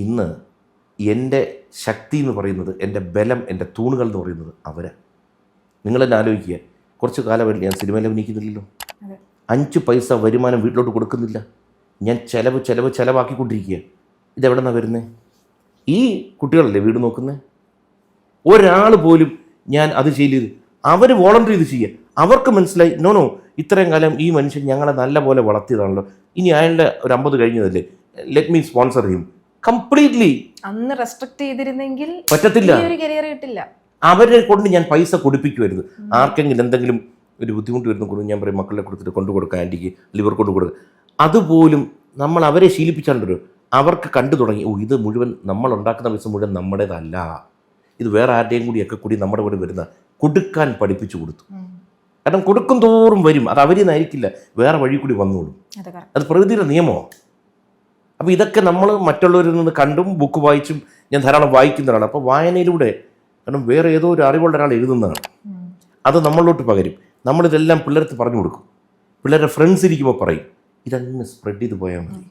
ഇന്ന് എൻ്റെ ശക്തി എന്ന് പറയുന്നത്, എൻ്റെ ബലം, എൻ്റെ തൂണുകൾ എന്ന് പറയുന്നത് അവരാണ്. നിങ്ങളെന്നെ ആലോചിക്കുക, കുറച്ച് കാലമായിട്ട് ഞാൻ സിനിമയിൽ അഭിനയിക്കുന്നില്ലല്ലോ, 5 പൈസ വരുമാനം വീട്ടിലോട്ട് കൊടുക്കുന്നില്ല. ഞാൻ ചിലവാക്കിക്കൊണ്ടിരിക്കുക. ഇതെവിടെ നിന്നാണ് വരുന്നത്? ഈ കുട്ടികളല്ലേ വീട് നോക്കുന്നത്. ഒരാൾ പോലും ഞാൻ അത് ചെയ്യരുത്, അവർ വോളണ്ടറി ഇത് ചെയ്യുക. അവർക്ക് മനസ്സിലായി, നോ ഇത്രയും കാലം ഈ മനുഷ്യൻ ഞങ്ങളെ നല്ല പോലെ വളർത്തിയതാണല്ലോ, ഇനി അയാളുടെ ഒരു 50 കഴിഞ്ഞതല്ലേ, let me sponsor him completely. അന്ന് റെസ്ട്രിക്ട് ചെയ്തിരുന്നെങ്കിൽ പറ്റത്തില്ല, ഒരു കരിയർ കിട്ടില്ല. അവരെ കൊണ്ട് ഞാൻ പൈസ കൊടുപ്പിക്കുമായിരുന്നു. ആർക്കെങ്കിലും എന്തെങ്കിലും ഒരു ബുദ്ധിമുട്ട് വരുന്ന ഞാൻ പറയും, മക്കളെ കൊടുത്തിട്ട് കൊണ്ടു കൊടുക്കുക, ആൻറ്റിക്ക് ലിവർ കൊണ്ട് കൊടുക്കുക. അതുപോലും നമ്മൾ അവരെ ശീലിപ്പിച്ചാണ്ടല്ലോ, അവർക്ക് കണ്ടു തുടങ്ങി, ഇത് മുഴുവൻ നമ്മൾ ഉണ്ടാക്കുന്ന പൈസ മുഴുവൻ നമ്മുടേതല്ല, ഇത് വേറെ ആരുടെയും കൂടി നമ്മുടെ കൂടെ വരുന്ന കൊടുക്കാൻ പഠിപ്പിച്ചു കൊടുത്തു. കാരണം കൊടുക്കും തോറും വരും, അത് അവരിൽ നിന്നായിരിക്കില്ല, വേറെ വഴി കൂടി വന്നോളും. അത് പ്രകൃതിയുടെ നിയമമാണ്. അപ്പോൾ ഇതൊക്കെ നമ്മൾ മറ്റുള്ളവരിൽ നിന്ന് കണ്ടും ബുക്ക് വായിച്ചും ഞാൻ ധാരാളം വായിക്കുന്നതാണ്. അപ്പോൾ വായനയിലൂടെ, കാരണം വേറെ ഏതോ ഒരു അറിവുള്ള ഒരാൾ എഴുതുന്നതാണ്, അത് നമ്മളിലോട്ട് പകരും. നമ്മളിതെല്ലാം പിള്ളേർക്ക് പറഞ്ഞു കൊടുക്കും. പിള്ളേരുടെ ഫ്രണ്ട്സ് ഇരിക്കുമ്പോൾ പറയും, ഇതങ്ങ് സ്പ്രെഡ് ചെയ്ത് പോയാൽ മതി.